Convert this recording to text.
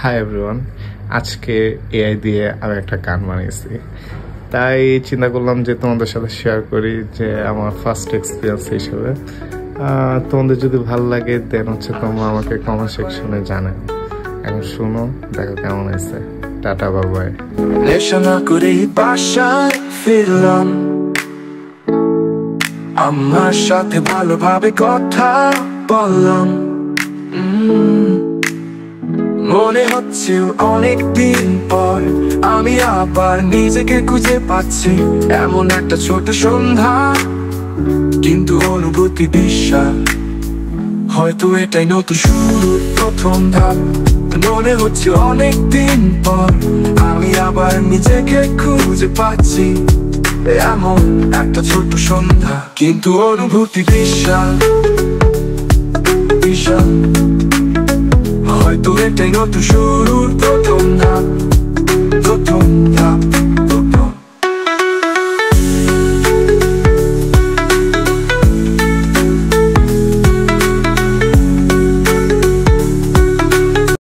Hi everyone, আজকে AI দিয়ে আমি একটা গান বানিয়েছি, তাই চিন্তা করলাম যে তোমাদের সাথে শেয়ার করি যে আমার ফার্স্ট এক্সপিরিয়েন্স হিসেবে। তোমাদের যদি ভালো লাগে দেন তোমরা আমাকে কমেন্ট সেকশনে জানাও। এখন শুনো, দেখো কেমন হয়েছে। টাটা, বাবাই। নেশা না করে বাসায় ফিরলাম, আমার সাথে ভালোভাবে কথা বললাম। মনে হচ্ছে অনেক দিন পর আমি আবার নিজেকে খুঁজে পাচ্ছি। এমন একটা ছোট সন্ধ্যা, কিন্তু অনুভূতি বিশ্বাস, হয়তো এটাই নতুন শুরু, প্রথম ধাপ। মনে হচ্ছে অনেক দিন পর আমি আবার নিজেকে খুঁজে পাচ্ছি। এমন একটা ছোট সন্ধ্যা, কিন্তু অনুভূতি বিশাল বিশাল, হয়তো এটাই নতুন শুরুর প্রথম ধাপ।